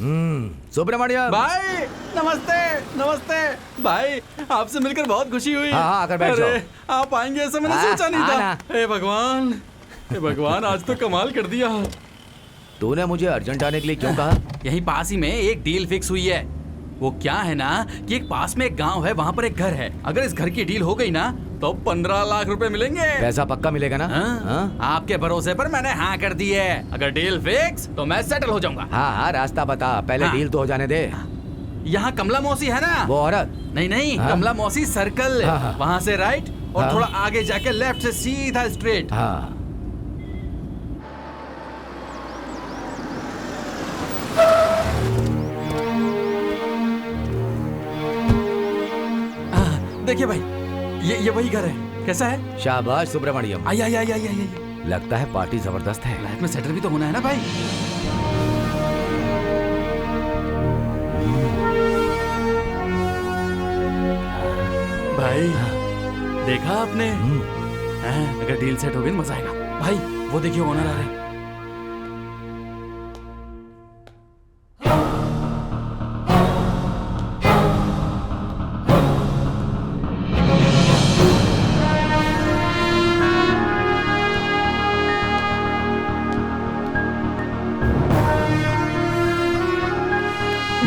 सुब्रमण्यम भाई नमस्ते। नमस्ते भाई, आपसे मिलकर बहुत खुशी हुई। हाँ, आकर बैठ जाओ। अरे, आप आएंगे ऐसा मैंने सोचा नहीं था। हे भगवान, हे भगवान, आज तो कमाल कर दिया। तूने मुझे अर्जेंट आने के लिए क्यों कहा? यहीं पास ही में एक डील फिक्स हुई है। वो क्या है ना कि एक पास में एक गांव है, वहाँ पर एक घर है। अगर इस घर की डील हो गई ना तो 15 लाख रुपए मिलेंगे। पैसा पक्का मिलेगा ना? हाँ? आपके भरोसे पर मैंने हाँ कर दी है। अगर डील फिक्स तो मैं सेटल हो जाऊंगा। हाँ, रास्ता बता, पहले डील तो हो जाने दे। यहाँ कमला मौसी है ना? वो औरत? नहीं, कमला मौसी सर्कल, वहाँ से राइट और थोड़ा आगे जाके लेफ्ट से सीधा स्ट्रेट। हाँ। देखिए भाई, ये वही घर है। कैसा है? शाबाश सुब्रमण्यम। आई। लगता है पार्टी जबरदस्त है। लाइफ में सेटल भी तो होना है ना भाई। भाई देखा आपने? अगर डील सेट हो गई मजा आएगा। भाई वो देखिए ओनर आ रहे हैं।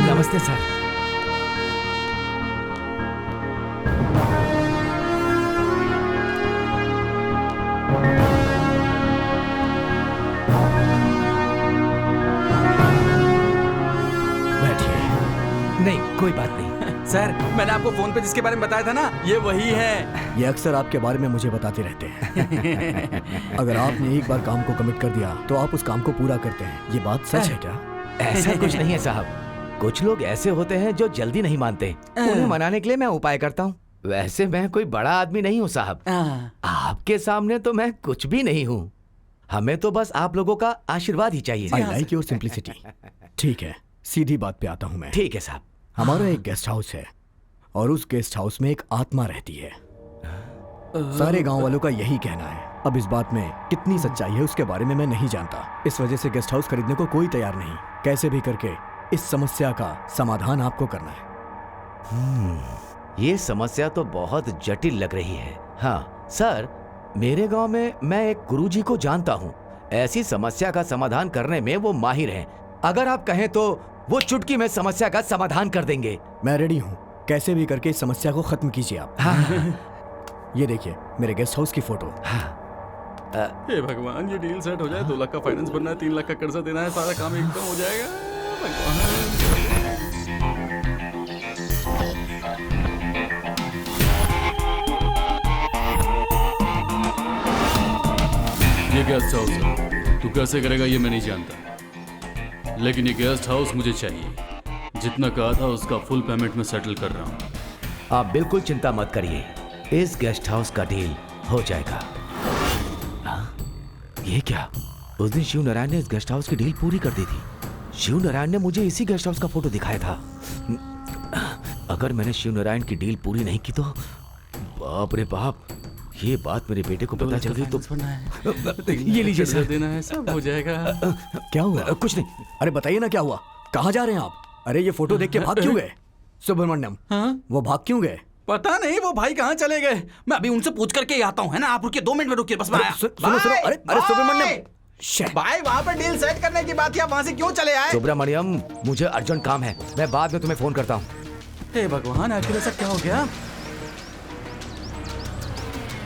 नमस्ते सर। बैठिए। नहीं, कोई बात नहीं। सर, मैंने आपको फोन पे जिसके बारे में बताया था ना, ये वही है। ये अक्सर आपके बारे में मुझे बताते रहते हैं। अगर आपने एक बार काम को कमिट कर दिया तो आप उस काम को पूरा करते हैं। ये बात सच है क्या? ऐसा कुछ नहीं है साहब। कुछ लोग ऐसे होते हैं जो जल्दी नहीं मानते। उन्हें मनाने के लिए मैं उपाय करता हूँ। वैसे मैं कोई बड़ा आदमी नहीं हूँ साहब। आपके सामने तो मैं कुछ भी नहीं हूँ। हमें तो बस आप लोगों का आशीर्वाद ही चाहिए। I like your simplicity. ठीक है, सीधी बात पे आता हूँ मैं। ठीक है साहब। हमारा एक गेस्ट हाउस है और उस गेस्ट हाउस में एक आत्मा रहती है। सारे गांव वालों का यही कहना है। अब इस बात में कितनी सच्चाई है उसके बारे में मैं नहीं जानता। इस वजह से गेस्ट हाउस खरीदने को कोई तैयार नहीं। कैसे भी करके इस समस्या का समाधान आपको करना है। ये समस्या तो बहुत जटिल लग रही है। हाँ सर, मेरे गांव में मैं एक गुरुजी को जानता हूँ। ऐसी समस्या का समाधान करने में वो माहिर हैं। अगर आप कहें तो वो चुटकी में समस्या का समाधान कर देंगे। मैं रेडी हूँ। कैसे भी करके इस समस्या को खत्म कीजिए आप। ये देखिए मेरे गेस्ट हाउस की फोटो। हे भगवान, ये डील सेट हो जाए। 2 लाख का फाइनेंस भरना है, 3 लाख का कर्जा देना है, सारा काम एकदम हो जाएगा। ये गेस्ट हाउस है, तू कैसे करेगा ये मैं नहीं जानता, लेकिन ये गेस्ट हाउस मुझे चाहिए। जितना कहा था उसका फुल पेमेंट में सेटल कर रहा हूँ। आप बिल्कुल चिंता मत करिए, इस गेस्ट हाउस का डील हो जाएगा। ये क्या? उस दिन शिव नारायण ने इस गेस्ट हाउस की डील पूरी कर दी थी। शिव नारायण ने मुझे इसी गेस्ट हाउस का फोटो दिखाया था। अगर मैंने शिव नारायण की डील पूरी नहीं की तो बाप रे बाप, ये बात मेरे बेटे को पता चल गई तो ये लीजिए सर, देना है, सब हो जाएगा। क्या हुआ? कुछ नहीं। अरे बताइए ना क्या हुआ? कहाँ जा रहे हैं आप? अरे ये फोटो देख के भाग क्यों गए? सुब्रमण्यम, वो भाग क्यों गए? पता नहीं वो भाई कहाँ चले गए। मैं अभी उनसे पूछ करके ही आता हूँ, है ना? आप रुकिए, 2 मिनट में रुकिए बस। मैं आया। सुनो। अरे सुब्रमण्यम भाई, वहाँ पर डील सेट करने की बात, वहाँ से क्यों चले आए? सुब्रमण्यम, मुझे अर्जेंट काम है, मैं बाद में तुम्हें फोन करता हूँ। हे भगवान, आखिर ऐसा क्या हो गया?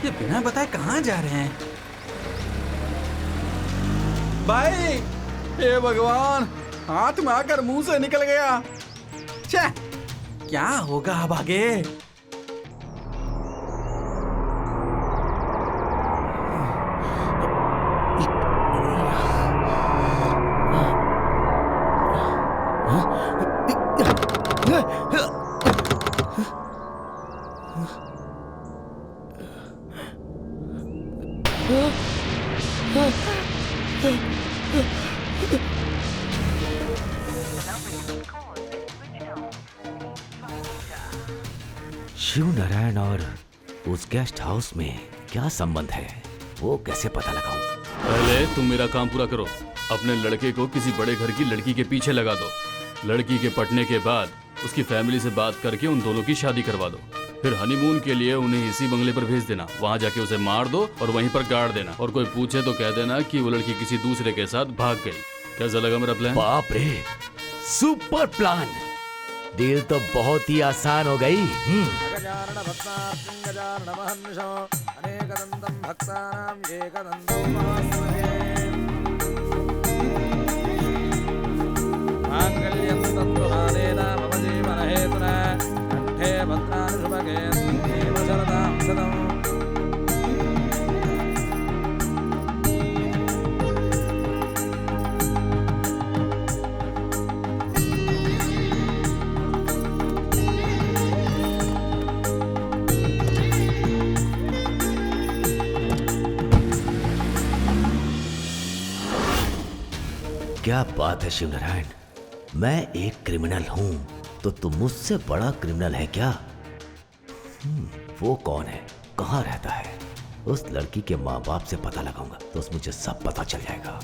ये बिना बताए कहाँ जा रहे हैं भाई? हे भगवान, हाथ में आकर मुंह से निकल गया। छे, क्या होगा अब आगे? शिव नारायण और उस गेस्ट हाउस में क्या संबंध है, वो कैसे पता लगाऊं? पहले तुम मेरा काम पूरा करो। अपने लड़के को किसी बड़े घर की लड़की के पीछे लगा दो। लड़की के पटने के बाद उसकी फैमिली से बात करके उन दोनों की शादी करवा दो। फिर हनीमून के लिए उन्हें इसी बंगले पर भेज देना। वहाँ जाके उसे मार दो और वहीं पर गाड़ देना। और कोई पूछे तो कह देना कि वो लड़की किसी दूसरे के साथ भाग गई। कैसा लगा मेरा प्लान? बाप रे, सुपर प्लान। डील तो बहुत ही आसान हो गई। क्या बात है शिव नारायण, मैं एक क्रिमिनल हूं तो तुम मुझसे बड़ा क्रिमिनल है क्या? वो कौन है, कहाँ रहता है? उस लड़की के माँ बाप से पता लगाऊंगा तो मुझे सब पता चल जाएगा।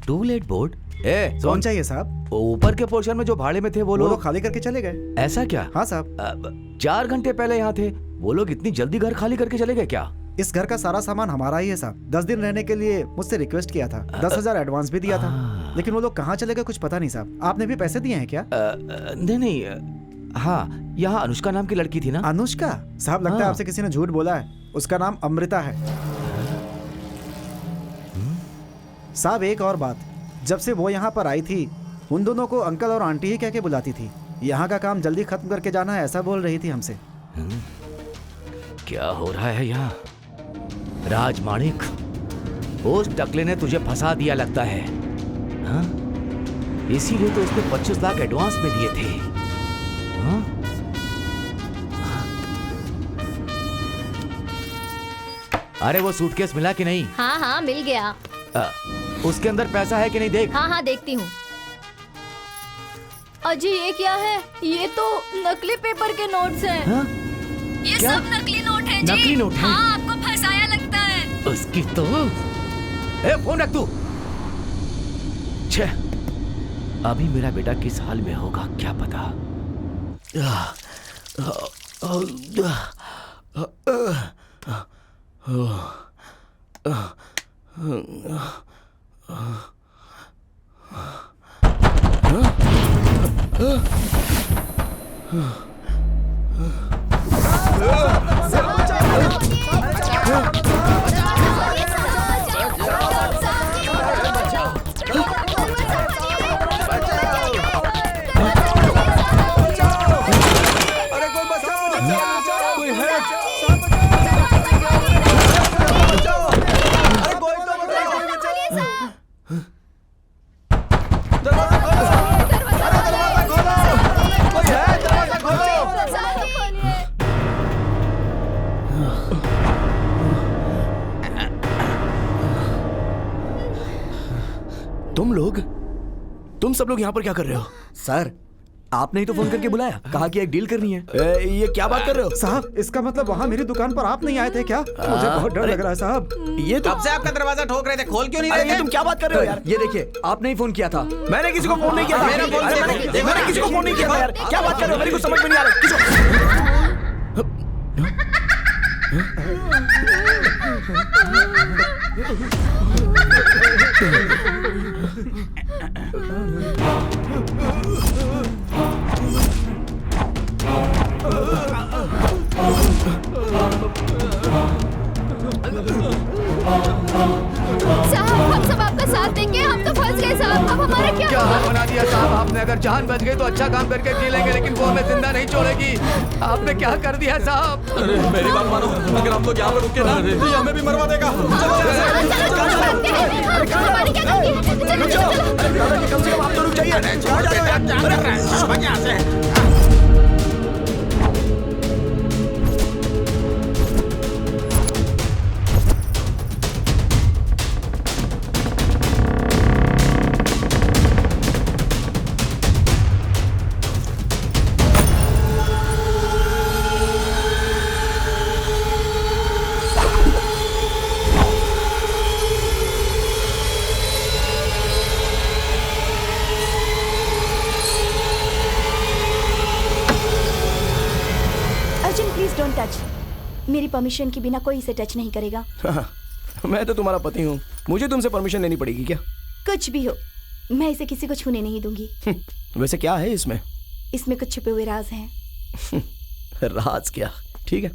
To let board. कौन चाहिए साहब? ऊपर के पोर्शन में जो भाड़े में थे वो लोग खाली करके चले गए। ऐसा क्या? हाँ साहब। 4 घंटे पहले यहाँ थे, वो लोग इतनी जल्दी घर खाली करके चले गए क्या? इस घर का सारा सामान हमारा ही है साहब। 10 दिन रहने के लिए मुझसे रिक्वेस्ट किया था, 10,000 एडवांस भी दिया था, लेकिन वो लोग कहाँ चले गए कुछ पता नहीं साहब। आपने भी पैसे दिए हैं क्या? नहीं। हाँ, यहाँ अनुष्का नाम की लड़की थी ना? अनुष्का साहब, लगता है आपसे किसी ने झूठ बोला है। उसका नाम अमृता है साहब। एक और बात, जब से वो यहाँ पर आई थी उन दोनों को अंकल और आंटी ही कह के बुलाती थी। यहाँ का काम जल्दी खत्म करके जाना है ऐसा बोल रही थी हमसे। क्या हो रहा है यहाँ? राजमाणिक, उस टकले ने तुझे फंसा दिया लगता है। हाँ? इसीलिए तो उसने 25 लाख एडवांस में दिए थे। हाँ? अरे वो सूटकेस मिला कि नहीं? हाँ हाँ मिल गया। उसके अंदर पैसा है कि नहीं देख। हाँ हाँ देखती हूँ। अजी ये क्या है? ये तो नकली पेपर के नोट्स हैं। हाँ? ये क्या? सब नकली नोट हैं जी। नकली नोट हैं? हाँ, आपको फंसाया लगता है। उसकी तो फोन रख तू। छे, अभी मेरा बेटा किस हाल में होगा क्या पता। तुम सब लोग यहाँ पर क्या कर रहे हो? सर, आपने ही तो फोन करके बुलाया, कहा कि एक डील करनी है। ये क्या बात कर रहे हो साहब? इसका मतलब वहाँ मेरी दुकान पर आप नहीं आए थे क्या? मुझे बहुत डर लग रहा है साहब। ये तो कब से आपका दरवाजा ठोक रहे थे, खोल क्यों नहीं रहे थे? ये तुम क्या बात कर रहे हो यार? ये देखिए, आपने ही फोन किया था। मैंने किसी को फोन नहीं किया था। मैंने किसी को फोन नहीं किया था यार। क्या बात कर रहे हो? मेरे को समझ में नहीं आ रहा। साहब हम सब आपका साथ देंगे। हम तो फंस गए साहब, अब हमारा क्या क्या होगा? बना दिया साहब आपने? अगर जान बच गई तो अच्छा काम करके जी लेंगे, लेकिन वो हमें जिंदा नहीं छोड़ेगी। आपने क्या कर दिया साहब? अरे मेरी बात मानो, अगर हम लोग यहाँ पे रुके ना तो ये हमें भी मरवा देगा। कम से कम आप तो रुक जाइए। मेरी परमिशन के बिना कोई इसे टच नहीं करेगा। मैं तो तुम्हारा पति हूँ, मुझे तुमसे परमिशन लेनी पड़ेगी क्या? कुछ भी हो, मैं इसे किसी को छूने नहीं दूंगी। वैसे क्या है इसमें? इसमें कुछ छुपे हुए राज हैं। राज क्या? ठीक है।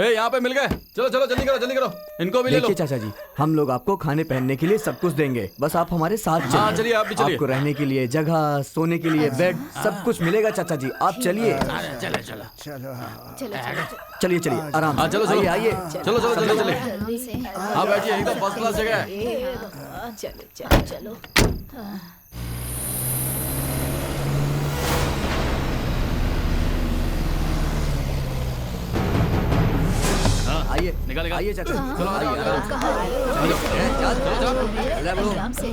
यहाँ पे मिल गए। चलो चलो जल्दी करो, जल्दी करो, इनको भी ले लो। देखिए चाचा जी, हम लोग आपको खाने पहनने के लिए सब कुछ देंगे, बस आप हमारे साथ चलिए। हाँ चलिए, आप भी चलिए। आपको रहने के लिए जगह, सोने के लिए बेड, सब कुछ मिलेगा चाचा जी, आप चलिए। चलिए चलिए आराम से। हाँ चलो चलो, आइए चलो चलो जल्दी चलिए। हाँ बैठिए, एकदम फर्स्ट क्लास जगह है। चलो चलो चलो। आइए निकालेगा। आइए चाचा, चलो आइए आराम से।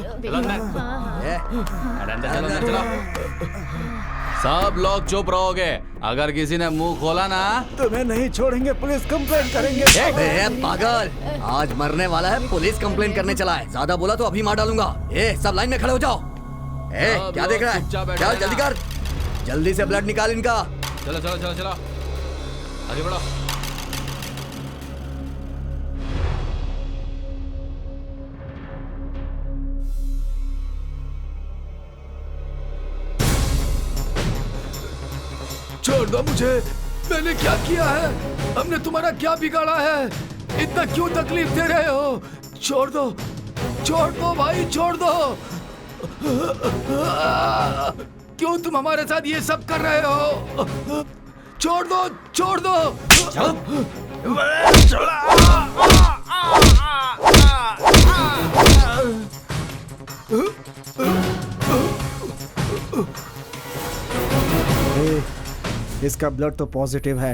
सब लोग चुप रहोगे, अगर किसी ने मुंह खोला ना तुम्हें नहीं छोड़ेंगे, पुलिस कंप्लेंट करेंगे। ए पागल, आज मरने वाला है, पुलिस कंप्लेन करने चला है, ज्यादा बोला तो अभी मार डालूंगा। ए सब लाइन में खड़े हो जाओ। ए क्या देख रहा है, चल जल्दी कर, जल्दी से ब्लड निकाल इनका। चलो चलो चलो चलो, आगे बढ़ो। छोड़ दो मुझे, मैंने क्या किया है? हमने तुम्हारा क्या बिगाड़ा है? इतना क्यों तकलीफ दे रहे हो? छोड़ दो, छोड़ दो भाई, छोड़ दो। क्यों तुम हमारे साथ ये सब कर रहे हो? छोड़ दो, छोड़ दो। इसका ब्लड तो पॉजिटिव है।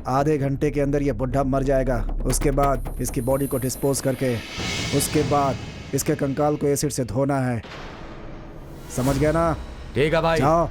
आधे घंटे के अंदर ये बुढ़ा मर जाएगा। उसके बाद इसकी बॉडी को डिस्पोज करके उसके बाद इसके कंकाल को एसिड से धोना है। समझ गया ना? ठीक है भाई। जाओ।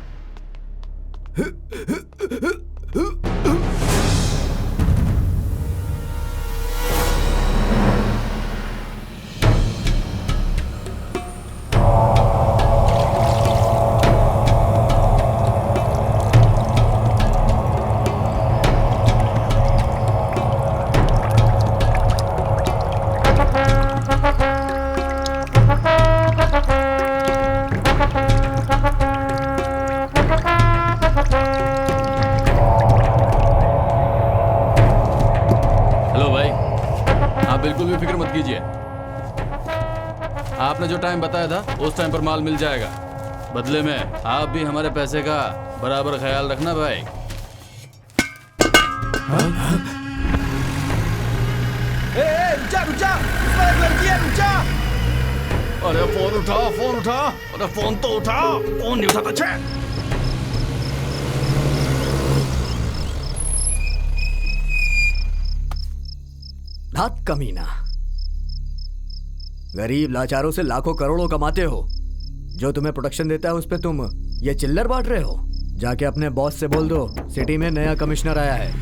आपने जो टाइम बताया था उस टाइम पर माल मिल जाएगा। बदले में आप भी हमारे पैसे का बराबर ख्याल रखना भाई। रुक जा, इसमें एक लड़की है, रुक जा। अरे फोन उठा, फोन उठा। अरे फोन तो उठा, फोन नहीं उठाता। छे धात कमीना, गरीब लाचारों से लाखों करोड़ों कमाते हो, जो तुम्हें प्रोटेक्शन देता है उस पे तुम ये चिल्लर बांट रहे हो? जाके अपने बॉस से बोल दो सिटी में नया कमिश्नर आया है,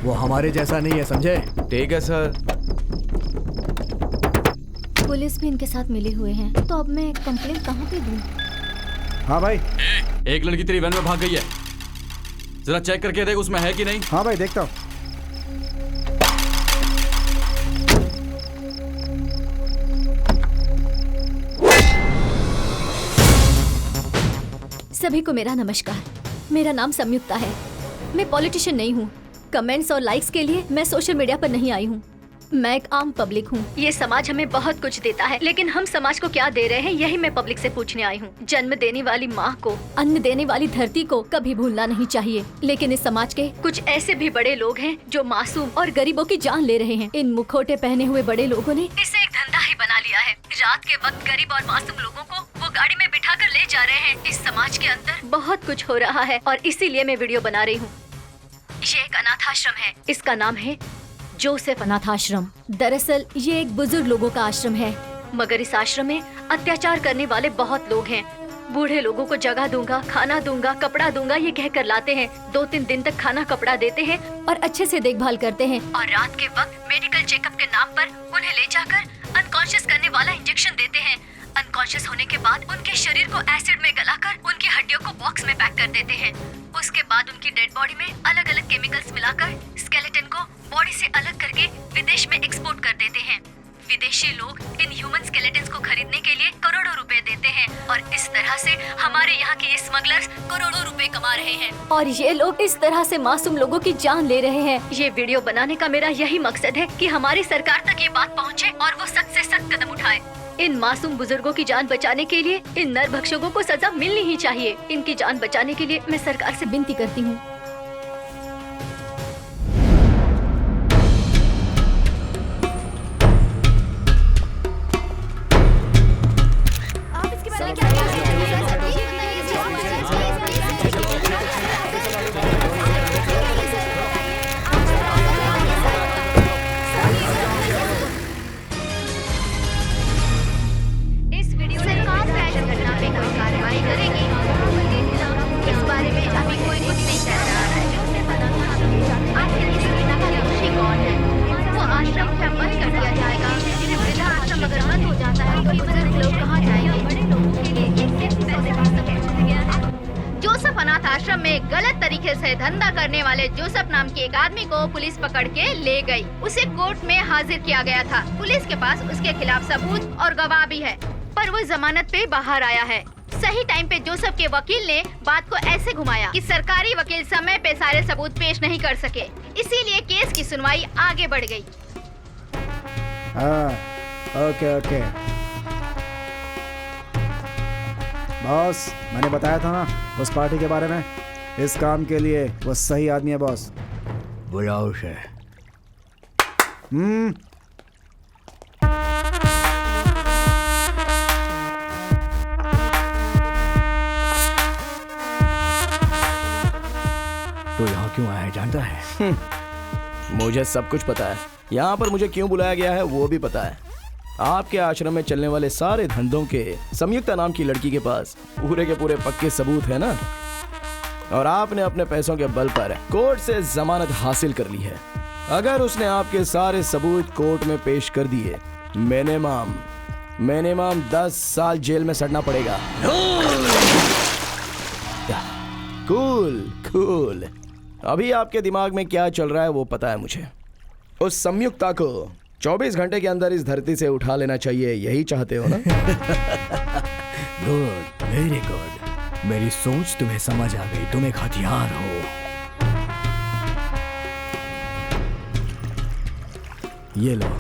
वो हमारे जैसा नहीं है, समझे? ठीक है सर। पुलिस भी इनके साथ मिले हुए हैं, तो अब मैं कंप्लेंट कहाँ पे दूँ? हाँ भाई। एक लड़की तेरी वैन में भाग गई है, जरा चेक करके देख उसमें है कि नहीं। हाँ भाई, देखता हूँ। सभी को मेरा नमस्कार। मेरा नाम संयुक्ता है। मैं पॉलिटिशियन नहीं हूँ। कमेंट्स और लाइक्स के लिए मैं सोशल मीडिया पर नहीं आई हूँ। मैं एक आम पब्लिक हूँ। ये समाज हमें बहुत कुछ देता है, लेकिन हम समाज को क्या दे रहे हैं, यही मैं पब्लिक से पूछने आई हूँ। जन्म देने वाली माँ को, अन्न देने वाली धरती को कभी भूलना नहीं चाहिए, लेकिन इस समाज के कुछ ऐसे भी बड़े लोग हैं जो मासूम और गरीबों की जान ले रहे हैं। इन मुखौटे पहने हुए बड़े लोगों ने इसे एक धंधा ही बना लिया है। रात के वक्त गरीब और मासूम लोगों को वो गाड़ी में बिठा कर ले जा रहे हैं। इस समाज के अंदर बहुत कुछ हो रहा है और इसीलिए मैं वीडियो बना रही हूँ। ये एक अनाथ आश्रम है, इसका नाम है जोसेफ अनाथ आश्रम। दरअसल ये एक बुजुर्ग लोगों का आश्रम है, मगर इस आश्रम में अत्याचार करने वाले बहुत लोग हैं। बूढ़े लोगों को जगह दूंगा, खाना दूंगा, कपड़ा दूंगा, ये कहकर लाते हैं। 2-3 दिन तक खाना कपड़ा देते हैं और अच्छे से देखभाल करते हैं, और रात के वक्त मेडिकल चेकअप के नाम पर उन्हें ले जाकर अनकॉन्शियस करने वाला इंजेक्शन देते हैं। अनकॉन्शियस होने के बाद उनके शरीर को एसिड में गलाकर उनकी हड्डियों को बॉक्स में पैक कर देते हैं। उसके बाद उनकी डेड बॉडी में अलग अलग केमिकल्स मिलाकर स्केलेटन को बॉडी से अलग करके विदेश में एक्सपोर्ट कर देते हैं। विदेशी लोग इन ह्यूमन स्केलेटन्स को खरीदने के लिए करोड़ों रुपए देते हैं, और इस तरह से हमारे यहाँ के ये स्मगलर्स करोड़ों रुपए कमा रहे हैं, और ये लोग इस तरह से मासूम लोगों की जान ले रहे हैं। ये वीडियो बनाने का मेरा यही मकसद है कि हमारी सरकार तक ये बात पहुँचे और वो सख्त से सख्त कदम उठाए। इन मासूम बुजुर्गों की जान बचाने के लिए इन नरभक्षकों को सजा मिलनी ही चाहिए। इनकी जान बचाने के लिए मैं सरकार से विनती करती हूँ। जोसेफ अनाथ आश्रम में गलत तरीके से धंधा करने वाले जोसेफ नाम के एक आदमी को पुलिस पकड़ के ले गई। उसे कोर्ट में हाजिर किया गया था। पुलिस के पास उसके खिलाफ सबूत और गवाह भी है, पर वो जमानत पे बाहर आया है। सही टाइम पे जोसेफ के वकील ने बात को ऐसे घुमाया कि सरकारी वकील समय पे सारे सबूत पेश नहीं कर सके, इसीलिए केस की सुनवाई आगे बढ़ गई। हाँ, ओके ओके बॉस, मैंने बताया था ना उस पार्टी के बारे में। इस काम के लिए वो सही आदमी है बॉस। बुलाओ उसे। तो यहाँ क्यों आया है जानता है? मुझे सब कुछ पता है। यहाँ पर मुझे क्यों बुलाया गया है वो भी पता है। आपके आश्रम में चलने वाले सारे धंधों के संयुक्ता नाम की लड़की के पास पूरे के पूरे पक्के सबूत है ना, और आपने अपने पैसों के बल पर कोर्ट से जमानत हासिल कर ली है। अगर उसने आपके सारे सबूत कोर्ट में पेश कर दिए, मिनिमम 10 साल जेल में सड़ना पड़ेगा। कूल। अभी आपके दिमाग में क्या चल रहा है वो पता है मुझे। उस संयुक्ता को 24 घंटे के अंदर इस धरती से उठा लेना चाहिए, यही चाहते हो ना? Good, very good. मेरी सोच तुम्हें समझ आ गई। तुम एक हथियार हो। ये लो,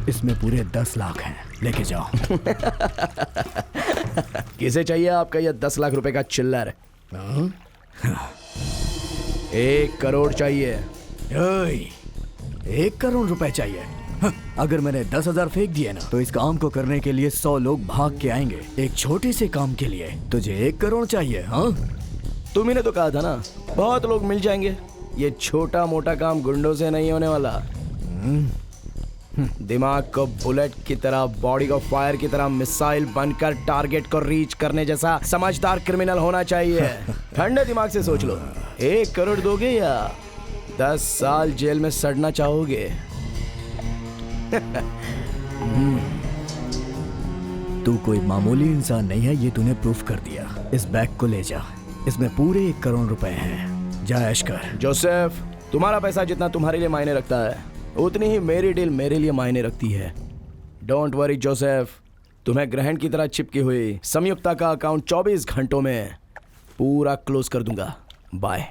इसमें पूरे 10 लाख हैं, लेके जाओ। किसे चाहिए आपका ये 10 लाख रुपए का चिल्लर? 1 करोड़ चाहिए। 1 करोड़ रुपए चाहिए? अगर मैंने 10,000 फेंक दिए ना, तो इस काम को करने के लिए 100 लोग भाग के आएंगे। एक छोटे से काम के लिए तुझे 1 करोड़ चाहिए? हाँ, तुमने तो कहा था ना बहुत लोग मिल जाएंगे। ये छोटा मोटा काम गुंडों से नहीं होने वाला। दिमाग को बुलेट की तरह, बॉडी को फायर की तरह मिसाइल बनकर टारगेट को रीच करने जैसा समझदार क्रिमिनल होना चाहिए। ठंडे दिमाग से सोच लो, 1 करोड़ दोगे या 10 साल जेल में सड़ना चाहोगे? तू कोई मामूली इंसान नहीं है, ये तूने प्रूफ कर दिया। इस बैग को ले जा, इसमें पूरे 1 करोड़ रुपए हैं। जा ऐश कर। जोसेफ, तुम्हारा पैसा जितना तुम्हारे लिए मायने रखता है, उतनी ही मेरी डील मेरे लिए मायने रखती है। डोंट वरी जोसेफ, तुम्हें ग्रहण की तरह चिपकी हुई संयुक्ता का अकाउंट 24 घंटों में पूरा क्लोज कर दूंगा। बाय।